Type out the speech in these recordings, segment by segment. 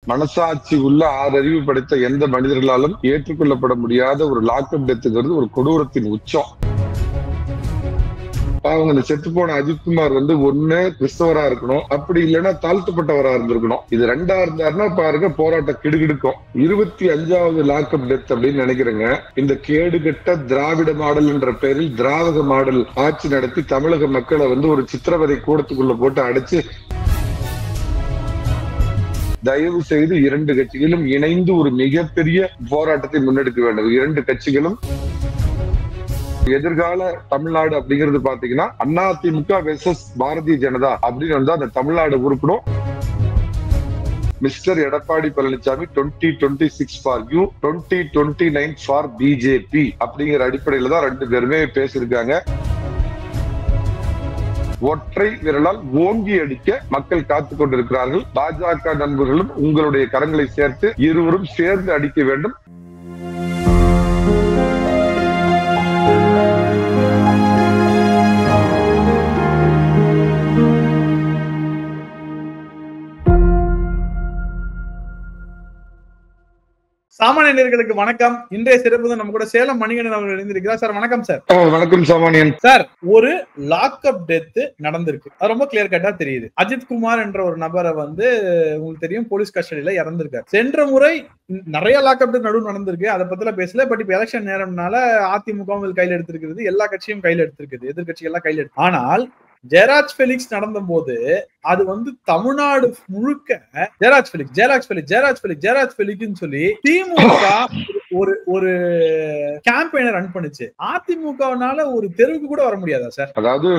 மனசாட்சி உள்ள 6 அறிவு படைத்த எந்த மனிதர்களாலும் ஏற்றுக்கொள்ளப்பட முடியாத ஒரு லாக்அப் டெத்துங்கிறது ஒரு கொடூரத்தின் உச்சம். அவங்க இந்த செத்து போன அஜித்குமார் ஒண்ணு கிறிஸ்தவரா இருக்கணும், அப்படி இல்லைன்னா தாழ்த்தப்பட்டவரா இருந்திருக்கணும். இது ரெண்டா இருந்தாருன்னா பாருங்க போராட்டம் கிடுகிடுக்கும். 25வது லாக்அப் டெத் அப்படின்னு நினைக்கிறேங்க. இந்த கேடுகட்ட திராவிட மாடல் என்ற பெயரில் திராவிட மாடல் ஆட்சி நடத்தி தமிழக மக்களை ஒரு சித்திரவதை கூடத்துக்குள்ள போட்டு அடைச்சு, தயவு செய்து 2 கட்சிகளும் இணைந்து ஒரு மிகப்பெரிய போராட்டத்தை முன்னெடுக்க வேண்டும். 2 கட்சிகளும் எதிர்கால தமிழ்நாடு அப்படிங்கிறது பாத்தீங்கன்னா அதிமுக வெர்சஸ் பாரதிய ஜனதா அப்படின்னு அந்த தமிழ்நாடு உருப்படும். Mister Edappadi Palaniswami 2026 for you, 2029 for BJP அப்படிங்கிற அடிப்படையில தான் 2 பேருமே பேசியிருக்காங்க. ஒற்றை விரலால் ஓங்கி அடிக்க மக்கள் காத்துக் கொண்டிருக்கிறார்கள். பாஜக நண்பர்களும் உங்களுடைய கரங்களை சேர்த்து இருவரும் சேர்ந்து அடிக்க வேண்டும். சாமானிய நேயர்களுக்கு வணக்கம். இன்றைய சிறப்பு நம்ம கூட சேலம் மணிகண்டன் அவர்கள் இணைந்திருக்கிறார். சார் வணக்கம் சார். வணக்கம் சாமானியன் சார். ஒரு லாக்அப் டெத் நடந்திருக்கு, அது ரொம்ப கிளியர் கட்டா தெரியுது. அஜித்குமார் என்ற ஒரு நபரை உங்களுக்கு தெரியும் போலீஸ் கஸ்டடியில இறந்திருக்காரு. சென்ற முறை நிறைய லாக்அப் டெத் நடுவு நடந்திருக்கு, அதை பத்தில பேசல. பட் இப்ப எலெக்ஷன் நேரம்னால அதிமுக கையில் எடுத்திருக்கிறது, எல்லா கட்சியும் கையில் எடுத்திருக்குது, எதிர்கட்சிகள் எல்லாம் கையில் எடுத்து. ஆனால் ஜெயராஜ் பெலிக்ஸ் நடந்த போது அது தமிழ்நாடு முழுக்க ஜெயராஜ் பெலிக்ஸ் சொல்லி திமுக ஒரு கேம்பெயினை ரன் பண்ணுச்சு. அதிமுகனால ஒரு தெருவுக்கு கூட வர முடியாதா சார்? அதாவது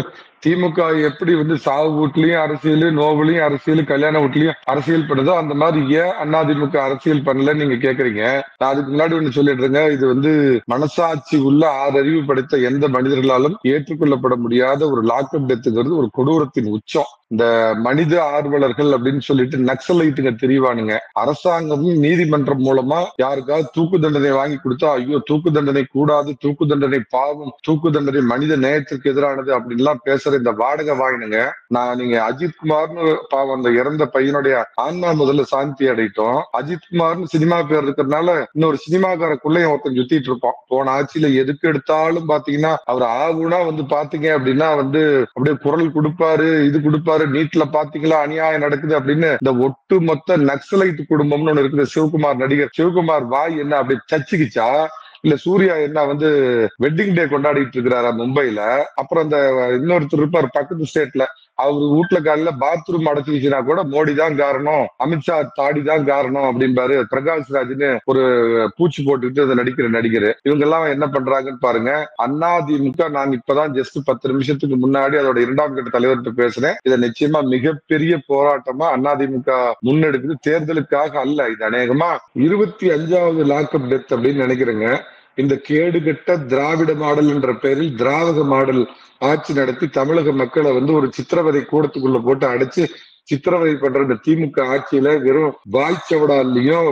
திமுக எப்படி சாவு வீட்லயும் அரசியல், நோவுலயும் அரசியல், கல்யாண வீட்லயும் அரசியல் பண்ணுதோ அந்த மாதிரி ஏன் அதிமுக அரசியல் பண்ணல நீங்க கேக்குறீங்க. நான் அதுக்கு முன்னாடி ஒண்ணு சொல்லிடுறேங்க. இது மனசாட்சி உள்ள 6 அறிவு படைத்த எந்த மனிதர்களாலும் ஏற்றுக்கொள்ளப்பட முடியாத ஒரு லாக்அப் டெத்துங்கிறது ஒரு கொடூரத்தின் உச்சம். இந்த மனித ஆர்வலர்கள் அப்படின்னு சொல்லிட்டு நக்சலைட்டுங்க தெரிவானுங்க. அரசாங்கமும் நீதிமன்றம் மூலமா யாருக்காவது தூக்கு தண்டனை வாங்கி கொடுத்தா ஐயோ தூக்கு தண்டனை கூடாது, தூக்கு தண்டனை பாவம், தூக்கு தண்டனை மனித நேயத்திற்கு எதிரானது அப்படின்லாம் பேசுற இந்த வாடகை வாங்கினுங்க. நீங்க அஜித்குமார்னு பாவம் அந்த இறந்த பையனுடைய ஆன்மா முதல்ல சாந்தி அடையட்டும். அஜித்குமார்னு சினிமா பேர் இருக்கிறதுனால இன்னொரு சினிமாக்காரக்குள்ளேயும் ஒருத்தன் சுத்திட்டு இருப்போம். போன ஆட்சியில எதுக்கு எடுத்தாலும் பாத்தீங்கன்னா அவர் ஆகுனா பாத்தீங்க அப்படின்னா அப்படியே குரல் கொடுப்பாரு, இது கொடுப்பாரு. நீட்ல பாத்தீங்களா அநியாயம் நடக்குது அப்படின்னு இந்த ஒட்டு மொத்த நக்சலைட் குடும்பம்னு ஒண்ணு இருக்குது. சிவகுமார் நடிகர் சிவகுமார் வாய் என்ன அப்படி சச்சிக்கிச்சா இல்ல சூர்யா என்ன வெட்டிங் டே கொண்டாடிட்டு இருக்கிறாரா மும்பைல. அப்புறம் இந்த இன்னொருத்தர் இருப்பார் பக்கத்து ஸ்டேட்ல, அவரு வீட்டுல காலையில பாத்ரூம் அடைச்சிச்சுன்னா கூட மோடி தான் காரணம், அமித்ஷா தாடி தான் காரணம் அப்படின்பாரு. பிரகாஷ் ராஜ்னு ஒரு பூச்சி போட்டுக்கிட்டு அதை நடிக்கிற நடிகர். இவங்க எல்லாம் என்ன பண்றாங்கன்னு பாருங்க. அதிமுக நான் இப்பதான் ஜஸ்ட் 10 நிமிஷத்துக்கு முன்னாடி அதோட 2ஆம் கட்ட தலைவர்கிட்ட பேசுறேன். இதை நிச்சயமா மிகப்பெரிய போராட்டமா அதிமுக முன்னெடுக்குது. தேர்தலுக்காக அல்ல, இது அநேகமா 25வது லாக்அப் டெத் அப்படின்னு நினைக்கிறேங்க. இந்த கேடுகட்ட திராவிட மாடல் என்ற பெயரில் திராவிட மாடல் ஆட்சி நடத்தி தமிழக மக்களை ஒரு சித்திரவதை கூடத்துக்குள்ள போட்டு அடைச்சு சித்திரவதை பண்ற இந்த திமுக ஆட்சியில வெறும் வாய்ச்சவடாலையும்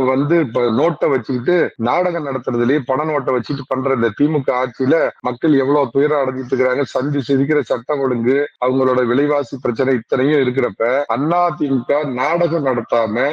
நோட்டை வச்சுக்கிட்டு நாடகம் நடத்துறதுலயே பண நோட்டை வச்சுட்டு பண்ற இந்த திமுக ஆட்சியில மக்கள் எவ்வளவு துயரம் அடைஞ்சிட்டு இருக்கிறாங்க. சந்தி சிரிக்கிற சட்டம் ஒழுங்கு, அவங்களோட விலைவாசி பிரச்சனை இத்தனையும் இருக்கிறப்ப அதிமுக நாடகம் நடத்தாம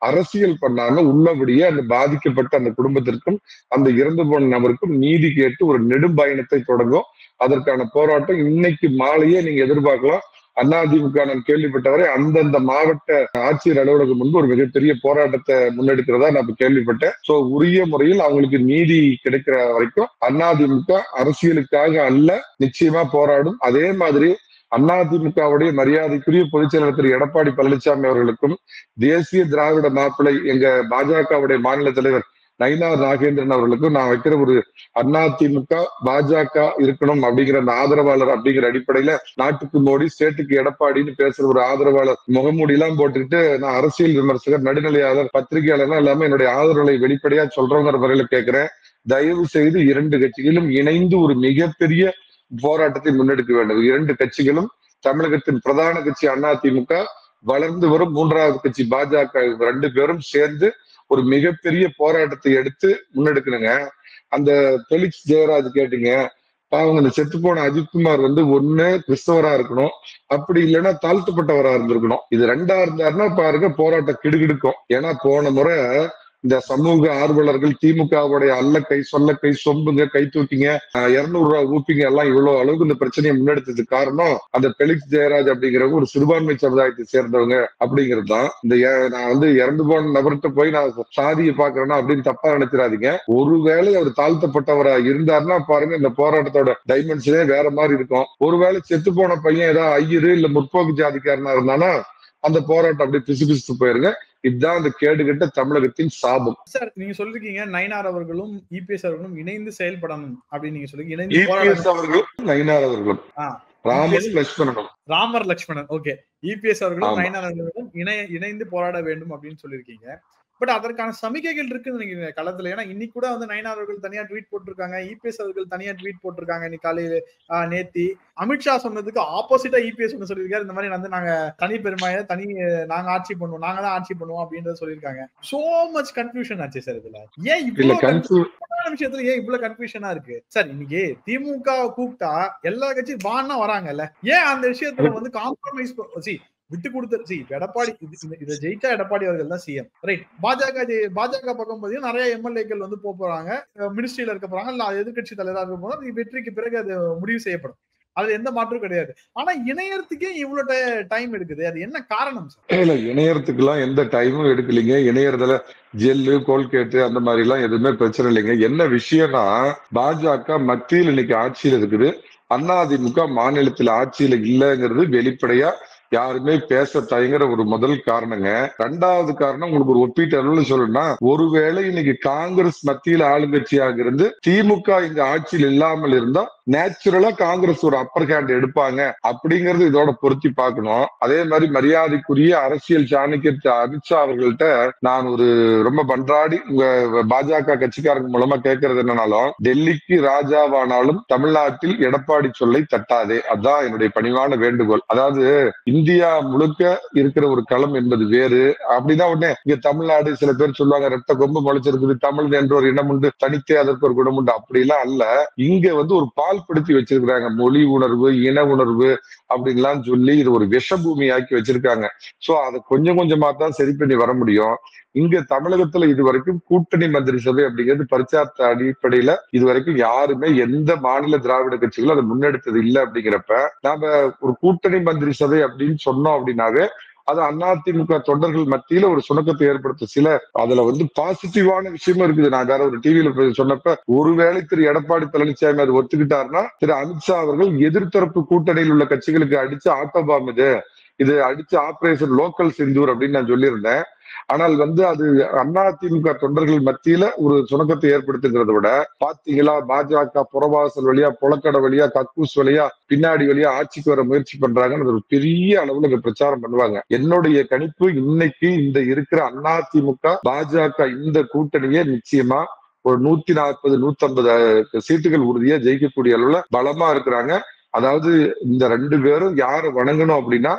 அரசியல் பண்ணாம உள்ளபடியே அந்த பாதிக்கப்பட்ட அந்த குடும்பத்திற்கும் அந்த இறந்து போன நபருக்கும் நீதி கேட்டு ஒரு நெடும் பயணத்தை தொடங்கும். அதற்கான போராட்டம் இன்னைக்கு மாலையே நீங்க எதிர்பார்க்கலாம். அதிமுக நான் கேள்விப்பட்டவரை அந்தந்த மாவட்ட ஆட்சியர் அலுவலகம் முன்பு ஒரு மிகப்பெரிய போராட்டத்தை முன்னெடுக்கிறதா நான் கேள்விப்பட்டேன். சோ உரிய முறையில் அவங்களுக்கு நீதி கிடைக்கிற வரைக்கும் அதிமுக அரசியலுக்காக அல்ல, நிச்சயமா போராடும். அதே மாதிரி அதிமுகவுடைய மரியாதைக்குரிய பொதுச் செயலாளர் திரு எடப்பாடி பழனிசாமி அவர்களுக்கும் தேசிய திராவிட மாப்பிள்ளை எங்க பாஜகவுடைய மாநில தலைவர் நயினார் நாகேந்திரன் அவர்களுக்கும் நான் வைக்கிற ஒரு அதிமுக பாஜக இருக்கணும் அப்படிங்கிற அந்த ஆதரவாளர் அப்படிங்கிற அடிப்படையில நாட்டுக்கு மோடி ஸ்டேட்டுக்கு எடப்பாடின்னு பேசுற ஒரு ஆதரவாளர் முகமூடி எல்லாம் போட்டுக்கிட்டு நான் அரசியல் விமர்சகர், நடுநிலையாளர், பத்திரிகையாளர் எல்லாமே என்னுடைய ஆதரவுகளை வெளிப்படையா சொல்றவங்கிற வரையில கேட்கிறேன். தயவு செய்து 2 கட்சிகளும் இணைந்து ஒரு மிகப்பெரிய போராட்டத்தை முன்னெடுக்க வேண்டும். 2 கட்சிகளும் தமிழகத்தின் பிரதான கட்சி அதிமுக, வளர்ந்து வரும் 3வது கட்சி பாஜக, 2 பேரும் சேர்ந்து ஒரு மிகப்பெரிய போராட்டத்தை எடுத்து முன்னெடுக்கணுங்க. அந்த பெலிக்ஸ் ஜெயராஜ் கேட்டீங்க, அவங்க இந்த செத்து போன அஜித்குமார் வந்து ஒண்ணு கிறிஸ்தவரா இருக்கணும், அப்படி இல்லைன்னா தாழ்த்தப்பட்டவரா இருந்திருக்கணும். இது ரெண்டா இருந்தாருன்னா பாருங்க போராட்டம் கிடுகிடுக்கும். ஏன்னா போன முறை இந்த சமூக ஆர்வலர்கள் திமுகவுடைய அல்ல கை சொல்ல கை சொம்புங்க கை தூக்கிங்க 200 ரூபாய் ஊப்பிங்க எல்லாம் இவ்வளவு அளவுக்கு இந்த பிரச்சனையை முன்னெடுத்ததுக்கு காரணம் அந்த பெலிக்ஸ் ஜெயராஜ் அப்படிங்கிறவங்க ஒரு சிறுபான்மை சமுதாயத்தை சேர்ந்தவங்க அப்படிங்கிறது தான். நான் வந்து இறந்து போன நபர்கிட்ட போய் நான் சாதியை பாக்குறேன்னா அப்படின்னு தப்பா நினைச்சிடாதீங்க. ஒருவேளை அவர் தாழ்த்தப்பட்டவரா இருந்தாருன்னா பாருங்க இந்த போராட்டத்தோட டைமென்ஷனே வேற மாதிரி இருக்கும். ஒருவேளை செத்து போன பையன் ஏதாவது ஐயரு இல்ல முற்போக்கு ஜாதிக்காரனா இருந்தானா அந்த போராட்டம் அப்படியே பிசு பிசுத்து போயிருங்க. இதுதான் அந்த கேடுகட்ட தமிழகத்தின் சாபம். சார் நீங்க சொல்லிருக்கீங்க நயினார் அவர்களும் இபிஎஸ் அவர்களும் இணைந்து செயல்படணும் அப்படின்னு நீங்க சொல்லி இபிஎஸ் அவர்களும் நயினார் அவர்களும் ராமர் லட்சுமணன் ஓகே இபிஎஸ் அவர்களும் நயினார் அவர்களும் இணைந்து போராட வேண்டும் அப்படின்னு சொல்லியிருக்கீங்க. பட் அதற்கான சமிக்கைகள் இருக்குன்னு நினைக்கிறீங்க களத்துல? ஏன்னா இன்னைக்கு கூட வந்து நயினார் அவர்கள் தனியா ட்வீட் போட்டிருக்காங்க, இபிஎஸ் அவர்கள் தனியா ட்வீட் போட்டிருக்காங்க. இன்னைக்கு காலையில நேத்தி அமித்ஷா சொன்னதுக்கு ஆப்போசிட்டா இபிஎஸ் ஒன்று சொல்லியிருக்காரு, இந்த மாதிரி வந்து நாங்க தனி பெருமையை நாங்க ஆட்சி பண்ணுவோம், நாங்க தான் ஆட்சி பண்ணுவோம் அப்படின்றத சொல்லியிருக்காங்க. சோ மச் கன்ஃபியூஷன் ஆச்சு சார் இதுல. ஏன் இவ்வளவு விஷயத்துல ஏன் இவ்வளவு கன்ஃபியூஷனா இருக்கு சார்? இன்னைக்கு திமுக கூப்பிட்டா எல்லா கட்சியும் வான்னா வராங்கல்ல, ஏன் அந்த விஷயத்துல வந்து காம்ப்ரமைஸ் விட்டு கொடுத்து எடப்பாடி இதை ஜெயிச்சா எடப்பாடி அவர்கள் தான் சிஎம் ரைட். பாஜக பக்கம் பார்த்தீங்கன்னா நிறைய எம்எல்ஏக்கள் வந்து போறாங்க, மினிஸ்ட்ரியில இருக்க போறாங்க, இல்ல எதிர்கட்சி தலைவராக இருக்க போறாங்க. வெற்றிக்கு பிறகு அது முடிவு செய்யப்படும், அதுல எந்த மாற்றம் கிடையாது. ஆனா இணையறதுக்கே இவ்வளவு டைம் எடுக்குது, அது என்ன காரணம் சார்? இல்ல இணையறதுக்கு எல்லாம் எந்த டைமும் எடுக்கலீங்க. இணையறதுல ஜெல்லு கோல்கேட்டு அந்த மாதிரி எல்லாம் எதுவுமே பிரச்சனை இல்லைங்க. என்ன விஷயம்னா பாஜக மத்தியில் இன்னைக்கு ஆட்சியில் இருக்குது, அதிமுக மாநிலத்தில் ஆட்சியில இல்லைங்கிறது வெளிப்படையா யாருமே பேச தயங்குற ஒரு முதல் காரணங்க. ரெண்டாவது காரணம் உங்களுக்கு ஒரு ஒப்பீட்டு அளவில் சொல்லணும்னா, ஒருவேளை இன்னைக்கு காங்கிரஸ் மத்தியில் ஆளுங்கட்சியாக இருந்து திமுக இங்க ஆட்சியில் இல்லாமல் இருந்தா நேச்சுரலா காங்கிரஸ் ஒரு அப்பர் ஹேண்ட் எடுப்பாங்க அப்படிங்கறது இதோட பொருத்தி பார்க்கணும். அதே மாதிரி மரியாதைக்குரிய அரசியல் சாணக்கிய அமித்ஷா அவர்கள்ட்ட நான் ஒரு ரொம்ப பன்றாடி உங்க பாஜக கட்சிக்காரங்க மூலமா கேட்கறது என்னன்னாலும், டெல்லிக்கு ராஜாவானாலும் தமிழ்நாட்டில் எடப்பாடி சொல்லை தட்டாதே, அதான் என்னுடைய பணிவான வேண்டுகோள். அதாவது இந்தியா முழுக்க இருக்கிற ஒரு களம் என்பது வேறு. அப்படிதான் உடனே இங்க தமிழ்நாடு சில பேர் சொல்லுவாங்க ரெட்ட கொம்பு முளைச்சிருக்குது, தமிழ் என்ற ஒரு இனம் உண்டு, தனித்தே அதற்கு ஒரு குணம் உண்டு. அப்படிலாம் அல்ல. இங்க வந்து ஒரு பால்படுத்தி வச்சிருக்கிறாங்க, மொழி உணர்வு இன உணர்வு அப்படின்லாம் சொல்லி இது ஒரு விஷபூமி ஆக்கி வச்சிருக்காங்க. சோ அதை கொஞ்சம் கொஞ்சமா தான் சரி பண்ணி வர முடியும். இங்க தமிழகத்துல இது வரைக்கும் கூட்டணி மந்திரி சபை அப்படிங்கிறது பரிச்சார்த்த அடிப்படையில இது வரைக்கும் யாருமே எந்த மாநில திராவிட கட்சிகளும் அதை முன்னெடுத்தது இல்லை. அப்படிங்கிறப்ப நாம ஒரு கூட்டணி மந்திரி சபை அப்படின்னு சொன்னோம் அப்படின்னாவே அது அதிமுக தொண்டர்கள் மத்தியில ஒரு சுணக்கத்தை ஏற்படுத்த சில அதுல வந்து பாசிட்டிவான விஷயமும் இருக்குது. நான் வேற ஒரு டிவியில சொன்னப்ப ஒருவேளை திரு எடப்பாடி பழனிசாமி அது ஒத்துக்கிட்டாருன்னா திரு அமித்ஷா அவர்கள் எதிர்த்தரப்பு கூட்டணியில் உள்ள கட்சிகளுக்கு அடிச்சு ஆட்டோபாம் இது அடிச்சு ஆபரேஷன் லோக்கல் செந்தூர் அப்படின்னு நான் சொல்லியிருந்தேன். ஆனால் வந்து அது அதிமுக தொண்டர்கள் மத்தியில ஒரு சுணக்கத்தை ஏற்படுத்துங்கிறத விட பாத்தீங்களா பாஜக புறவாசல் வழியா புலக்கடை வழியா கக்கூஸ் வழியா பின்னாடி வழியா ஆட்சிக்கு வர முயற்சி பண்றாங்கன்னு ஒரு பெரிய அளவுல பிரச்சாரம் பண்ணுவாங்க. என்னுடைய கணிப்பு இன்னைக்கு இந்த இருக்கிற அதிமுக பாஜக இந்த கூட்டணியே நிச்சயமா ஒரு 140 150 சீட்டுகள் உறுதியா ஜெயிக்கக்கூடிய அளவுல பலமா இருக்கிறாங்க. அதாவது இந்த ரெண்டு பேரும் யாரை வணங்கணும் அப்படின்னா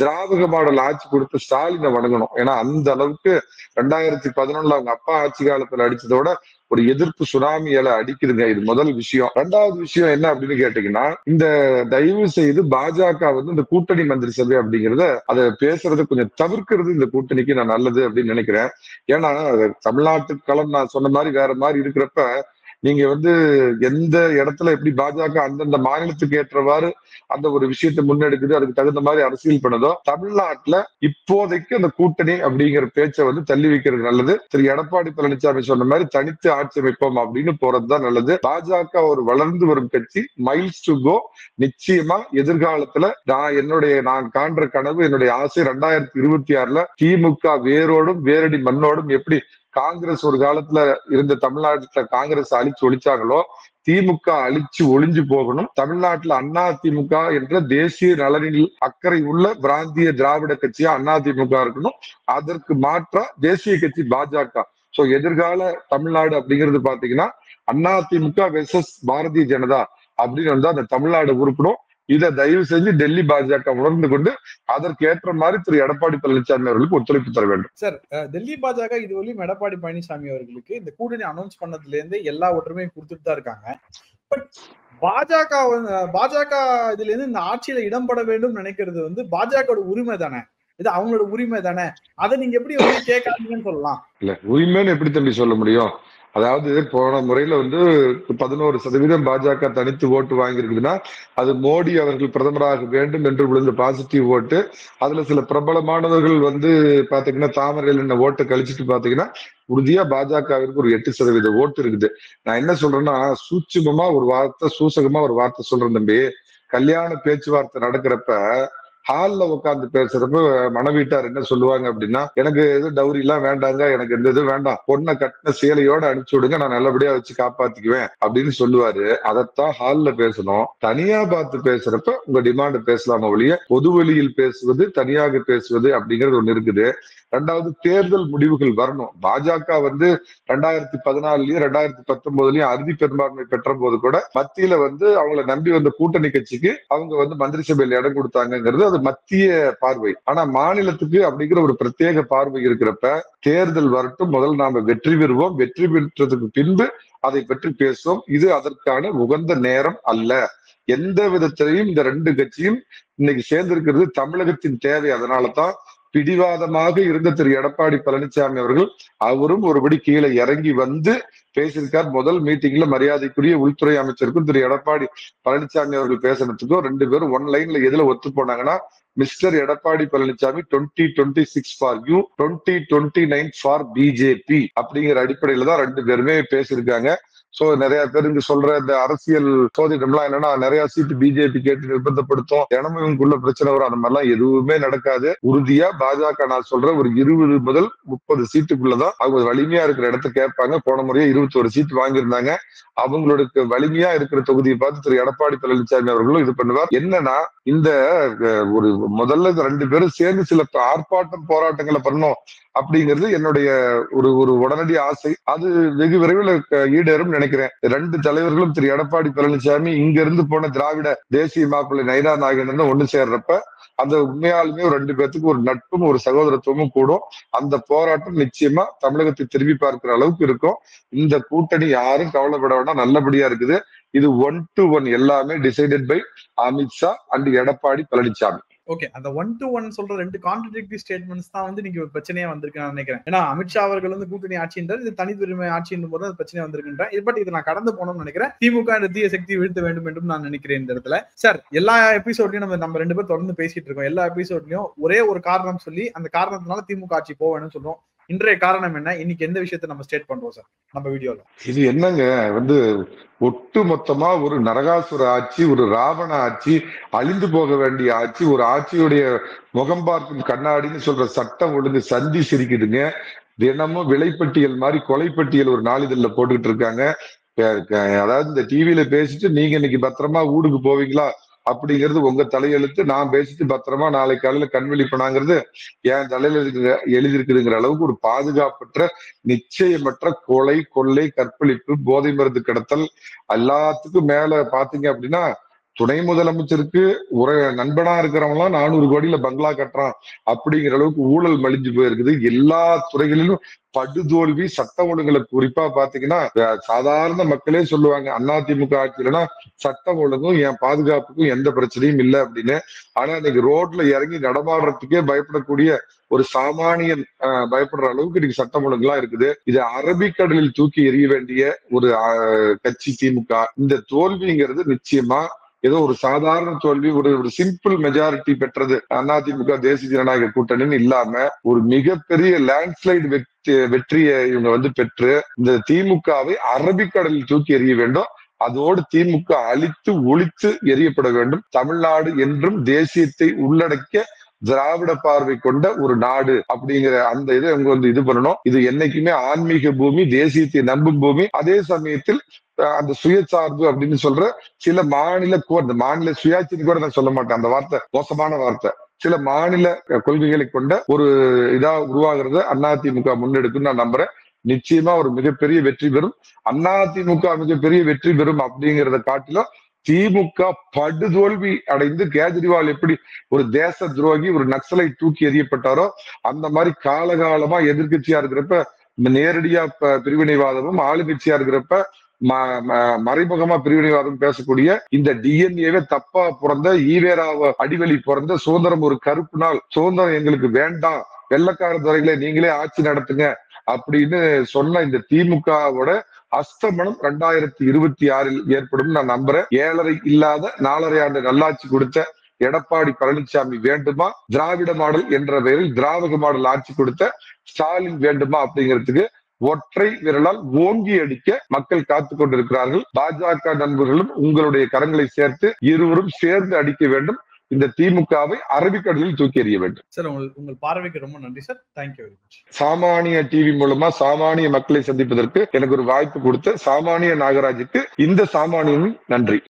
திராவிட மாடல் ஆட்சி கொடுத்த ஸ்டாலினை வணங்கணும். ஏன்னா அந்த அளவுக்கு 2011 அவங்க அப்பா ஆட்சி காலத்துல அடிச்சதோட ஒரு எதிர்ப்பு சுனாமியால அடிக்குதுங்க. இது முதல் விஷயம். ரெண்டாவது விஷயம் என்ன அப்படின்னு கேட்டீங்கன்னா, இந்த தயவு செய்து பாஜக வந்து இந்த கூட்டணி மந்திரி சபை அப்படிங்கறத அதை பேசுறதை கொஞ்சம் தவிர்க்கிறது இந்த கூட்டணிக்கு நான் நல்லது அப்படின்னு நினைக்கிறேன். ஏன்னா தமிழ்நாட்டு களம் நான் சொன்ன மாதிரி வேற மாதிரி இருக்கிறப்ப நீங்க வந்து எந்த இடத்துல எப்படி பாஜக அந்தந்த மாநிலத்துக்கு ஏற்றவாறு அந்த ஒரு விஷயத்தை முன்னெடுக்குது, அதுக்கு தகுந்த மாதிரி அரசியல் பண்ணதோ தமிழ்நாட்டுல இப்போதைக்கு அந்த கூட்டணி அப்படிங்கிற பேச்சை வந்து தள்ளி வைக்கிறது நல்லது. திரு எடப்பாடி பழனிசாமி சொன்ன மாதிரி தனித்து ஆட்சி அமைப்போம் அப்படின்னு போறதுதான் நல்லது. பாஜக ஒரு வளர்ந்து வரும் கட்சி, மைல்ஸ் டு கோ. நிச்சயமா எதிர்காலத்துல நான் காண்ற கனவு, என்னுடைய ஆசை 2026 திமுக வேரோடும் வேரடி மண்ணோடும் எப்படி காங்கிரஸ் ஒரு காலத்துல இருந்த தமிழ்நாட்டுல காங்கிரஸ் அழிச்சு ஒழிச்சாங்களோ திமுக அழிச்சு ஒளிஞ்சு போகணும். தமிழ்நாட்டுல அதிமுக என்ற தேசிய நலனில் அக்கறை உள்ள பிராந்திய திராவிட கட்சியா அதிமுக இருக்கணும். அதற்கு மாற்றா தேசிய கட்சி பாஜக. சோ எதிர்கால தமிழ்நாடு அப்படிங்கிறது பாத்தீங்கன்னா அதிமுக வெர்சஸ் பாரதிய ஜனதா அப்படின்னு வந்து அந்த தமிழ்நாடு உருப்படும். இதை தயவு செஞ்சு டெல்லி பாஜக உணர்ந்து கொண்டு அதற்கு ஏற்ற மாதிரி திரு எடப்பாடி பழனிசாமி அவர்களுக்கு ஒத்துழைப்பு தர வேண்டும். சார், டெல்லி பாஜக இதுவரையும் எடப்பாடி பழனிசாமி அவர்களுக்கு இந்த கூட்டணி அனௌன்ஸ் பண்ணதுல இருந்து எல்லா ஒற்றுமையும் கொடுத்துட்டு தான் இருக்காங்க. பட் பாஜக இதுல இருந்து இந்த ஆட்சியில இடம்பெற வேண்டும் நினைக்கிறது வந்து பாஜக உரிமை தானே, இது அவங்களோட உரிமை தானே, அதை நீங்க எப்படி வந்து கேட்காதீங்கன்னு சொல்லலாம்? இல்ல, உரிமைன்னு எப்படி தம்பி சொல்ல முடியும்? அதாவது போன முறையில வந்து 11% பாஜக தனித்து ஓட்டு வாங்கியிருக்குதுன்னா அது மோடி அவர்கள் பிரதமராக வேண்டும் என்று விழுந்த பாசிட்டிவ் ஓட்டு. அதுல சில பிரபலமானவர்கள் வந்து பாத்தீங்கன்னா தாமரையில் என்ன ஓட்டை கழிச்சிட்டு பாத்தீங்கன்னா உறுதியா பாஜகவிற்கு ஒரு 8% ஓட்டு இருக்குது. நான் என்ன சொல்றேன்னா, சூட்சுமமா ஒரு வார்த்தை, சூசகமா ஒரு வார்த்தை சொல்றேன் தம்பி. கல்யாண பேச்சுவார்த்தை நடக்கிறப்ப ஹால்ல உட்கார்ந்து பேசுறப்ப மனைவீட்டார் என்ன சொல்லுவாங்க அப்படின்னா, எனக்கு எது டவுரி எல்லாம் வேண்டாங்க, எனக்கு எந்த இது வேண்டாம், பொண்ணை கட்டின சேலையோட அனுப்பிச்சு விடுங்க, நான் நல்லபடியா வச்சு காப்பாத்திக்குவேன் அப்படின்னு சொல்லுவாரு. அதைத்தான் ஹால்ல பேசணும். தனியா பார்த்து பேசுறப்ப உங்க டிமாண்ட் பேசலாம ஒழிய பொது வெளியில் பேசுவது, தனியாக பேசுவது அப்படிங்கிறது ஒண்ணு இருக்குது. ரெண்டாவது, தேர்தல் முடிவுகள் வரணும். பாஜக வந்து 2014லயும் 2019லயும் அறுதி பெரும்பான்மை பெற்ற போது கூட மத்தியில வந்து அவங்களை நம்பி வந்த கூட்டணி கட்சிக்கு அவங்க வந்து மந்திரி சபையில் இடம் கொடுத்தாங்கிறது அது மத்திய பார்வை. ஆனா மாநிலத்துக்கு அப்படிங்கிற ஒரு பிரத்யேக பார்வை இருக்கிறப்ப தேர்தல் வரட்டும், முதல் நாம வெற்றி பெறுவோம், வெற்றி பெற்றதுக்கு பின்பு அதை பற்றி பேசுவோம். இது அதற்கான உகந்த நேரம் அல்ல. எந்த விதத்திலையும் இந்த ரெண்டு கட்சியும் இன்னைக்கு சேர்ந்திருக்கிறது தமிழகத்தின் தேவை. அதனாலதான் பிடிவாதமாக இருந்த திரு எடப்பாடி பழனிசாமி அவர்கள் அவரும் ஒருபடி கீழே இறங்கி வந்து பேசியிருக்கார். முதல் மீட்டிங்ல மரியாதைக்குரிய உள்துறை அமைச்சருக்கும் திரு எடப்பாடி பழனிசாமி அவர்கள் பேசுறதுக்கும் ரெண்டு பேரும் ஒன் லைன்ல எதுல ஒத்து போனாங்கன்னா, mister Edappadi Palaniswami 2026 for you, 2029 for BJP அப்படிங்கிற அடிப்படையில தான் ரெண்டு பேருமே பேசியிருக்காங்க. சோ நிறைய பேர் இங்க சொல்ற இந்த அரசியல் சோதிடம்லாம் என்னன்னா, நிறைய சீட்டு பிஜேபி கேட்டு நிர்பந்தப்படுத்தும், தினமும் இவங்களுக்குள்ள பிரச்சனை வரும், அந்த மாதிரிலாம் எதுவுமே நடக்காது. உறுதியா பாஜக நான் சொல்ற ஒரு 20 முதல் 30 சீட்டுக்குள்ளதான் அவங்க வலிமையா இருக்கிற இடத்த கேட்பாங்க. போன முறையே 21 சீட் வாங்கியிருந்தாங்க. அவங்களுக்கு வலிமையா இருக்கிற தொகுதியை பார்த்து திரு எடப்பாடி பழனிசாமி அவர்களும் இது பண்ணுவார். என்னன்னா, இந்த ஒரு முதல்ல ரெண்டு பேரும் சேர்ந்து சில ஆர்ப்பாட்டம் போராட்டங்களை பண்ணணும் அப்படிங்கிறது என்னுடைய ஒரு உடனடி ஆசை. அது வெகு விரைவில் ஈடேறும் நினைக்கிறேன். ரெண்டு தலைவர்களும் திரு எடப்பாடி பழனிசாமி இங்க இருந்து போன திராவிட தேசிய மாப்பிள்ளை நயினா நாகேந்திரன் ஒண்ணு சேர்றப்ப அந்த உண்மையாலுமே ஒரு ரெண்டு பேத்துக்கு ஒரு நட்பும் ஒரு சகோதரத்துவமும் கூடும். அந்த போராட்டம் நிச்சயமா தமிழகத்தை திரும்பி பார்க்கிற அளவுக்கு இருக்கும். இந்த கூட்டணி யாரும் கவலைப்பட வேண்டாம், நல்லபடியா இருக்குது. இது 1-to-1 எல்லாமே decided by Amit Shah and Edappadi Palaniswami. Okay, அந்த 1-to-1 சொல்ற ரெண்டு கான்ட்ரடிக்டரி ஸ்டேட்மெண்ட்ஸ் தான் வந்து நீங்க பிரச்சனையா வந்திருக்கு நான் நினைக்கிறேன். ஏன்னா அமித்ஷா அவர்கள் வந்து கூட்டணி ஆட்சின்றது இது தனித்துரிமை ஆட்சியின் போது அது பிரச்சனை வந்திருக்குன்றேன். பட் இது நான் கடந்து போனோம்னு நினைக்கிறேன். திமுக தீய சக்தி வீழ்த்த வேண்டும் என்று நான் நினைக்கிறேன் இந்த இடத்துல. சார், எல்லா எபிசோட்லயும் நம்ம ரெண்டு பேரும் தொடர்ந்து பேசிட்டு இருக்கோம். எல்லா எபிசோட்லயும் ஒரே ஒரு காரணம் சொல்லி அந்த காரணத்தினால திமுக ஆட்சி போவேன்னு சொல்றோம். இன்றைய காரணம் என்ன? இன்னைக்கு எந்த விஷயத்தை நம்ம ஸ்டேட் பண்றோம் சார் நம்ம வீடியோல? இது என்னங்க, வந்து ஒட்டு மொத்தமா ஒரு நரகாசுர ஆட்சி, ஒரு ராவண ஆட்சி, அழிந்து போக வேண்டிய ஆட்சி, ஒரு ஆட்சியுடைய முகம் பார்க்கும் கண்ணாடின்னு சொல்ற சட்டம் ஒழுங்கு சந்தி சிரிக்குதுங்க. தினமும் விலைப்பட்டியல் மாதிரி கொலைப்பட்டியல் ஒரு நாளிதழ்ல போட்டுக்கிட்டு இருக்காங்க. அதாவது இந்த டிவியில பேசிட்டு நீங்க இன்னைக்கு பத்திரமா ஊருக்கு போவீங்களா அப்படிங்கிறது உங்க தலையெழுத்து, நான் பேசிட்டு பத்திரமா நாளை காலையில கண்விழிப்பனாங்கிறது என் தலையில எழுதியிருக்குதுங்கிற அளவுக்கு ஒரு பாதுகாப்பற்ற, நிச்சயமற்ற கொலை, கொள்ளை, கற்பழிப்பு, போதை மருந்து கடத்தல், எல்லாத்துக்கும் மேல பாத்தீங்க அப்படின்னா துணை முதலமைச்சருக்கு ஒரு நண்பனா இருக்கிறவங்களாம் 400 கோடியில பங்களா கட்டுறான் அப்படிங்கிற அளவுக்கு ஊழல் மலிஞ்சு போயிருக்குது. எல்லா துறைகளிலும் படுதோல்வி. சட்ட ஒழுங்குல குறிப்பா பாத்தீங்கன்னா சாதாரண மக்களே சொல்லுவாங்க, அதிமுக ஆட்சியிலனா சட்டம் ஒழுங்கும் என் பாதுகாப்புக்கும் எந்த பிரச்சனையும் இல்லை அப்படின்னு. ஆனா இன்னைக்கு ரோட்ல இறங்கி நடமாடுறதுக்கே பயப்படக்கூடிய ஒரு சாமானியன் பயப்படுற அளவுக்கு இன்னைக்கு சட்டம் ஒழுங்குலாம் இருக்குது. இது அரபிக்கடலில் தூக்கி எறிய வேண்டிய ஒரு கட்சி திமுக. இந்த தோல்விங்கிறது நிச்சயமா ஏதோ ஒரு சாதாரண தோல்வி, ஒரு சிம்பிள் மெஜாரிட்டி பெற்றது அதிமுக தேசிய ஜனநாயக கூட்டணின்னு இல்லாம ஒரு மிகப்பெரிய லேண்ட்ஸ்லைடு வெற்றியை இவங்க வந்து பெற்று இந்த திமுகவை அரபிக்கடலில் தூக்கி எறிய வேண்டும். அதோடு திமுக அழித்து ஒழித்து எரியப்பட வேண்டும். தமிழ்நாடு என்றும் தேசியத்தை உள்ளடக்கிய திராவிட பார்வை கொண்ட ஒரு நாடு அப்படிங்கிற அந்த இதை அவங்க வந்து இது பண்ணணும். இது என்னைக்குமே ஆன்மீக பூமி, தேசியத்தை நம்பும் பூமி. அதே சமயத்தில் அந்த சுயசார்பு அப்படின்னு சொல்ற சில மாநில சுயாட்சின்னு கூட நான் சொல்ல மாட்டேன், அந்த வார்த்தை மோசமான வார்த்தை. சில மாநில கொள்கைகளை கொண்ட ஒரு இதா உருவாகிறத அதிமுக முன்னெடுக்கும் நான் நம்புறேன். நிச்சயமா ஒரு மிகப்பெரிய வெற்றி பெறும். அதிமுக மிகப்பெரிய வெற்றி பெறும் அப்படிங்கிறத காட்டிலும் திமுக படுதோல்வி அடைந்து கேஜ்ரிவால் எப்படி ஒரு தேச துரோகி, ஒரு நக்சலை தூக்கி எறியப்பட்டாரோ அந்த மாதிரி காலகாலமா எதிர்கட்சியா இருக்கிறப்ப நேரடியா பிரிவினைவாதமும், ஆளுங்கட்சியா இருக்கிறப்ப மறைமுகமா பிரிவினைவாதம் பேசக்கூடிய இந்த டிஎன்ஏவே தப்பா பிறந்த ஈவேராவ அடிவழி பிறந்த சுதந்திரம் ஒரு கருப்பு நாள், சுதந்திரம் எங்களுக்கு வேண்டாம், வெள்ளக்கார துறைகளை நீங்களே ஆட்சி நடத்துங்க அப்படின்னு சொன்ன இந்த திமுகவோட அஸ்தமனம் 2026 ஏற்படும் நான் நம்புறேன். 7.5 இல்லாத 4.5 ஆண்டு நல்லாட்சி கொடுத்த எடப்பாடி பழனிசாமி வேண்டுமா, திராவிட மாடல் என்ற பெயரில் திராவிட மாடல் ஆட்சி கொடுத்த ஸ்டாலின் வேண்டுமா அப்படிங்கிறதுக்கு ஒற்றை விரலால் ஓங்கி அடிக்க மக்கள் காத்துக் கொண்டிருக்கிறார்கள். பாஜக நண்பர்களும் உங்களுடைய கரங்களை சேர்த்து இருவரும் சேர்ந்து அடிக்க வேண்டும். இந்த திமுகவை அரபிக்கடலில் தூக்கி எறிய வேண்டும். சார், உங்கள் பார்வைக்கு ரொம்ப நன்றி சார். Thank you very much. சாமானிய டிவி மூலமா சாமானிய மக்களை சந்திப்பதற்கு எனக்கு ஒரு வாய்ப்பு கொடுத்த சாமானிய நாகராஜுக்கு இந்த சாமானியனும் நன்றி.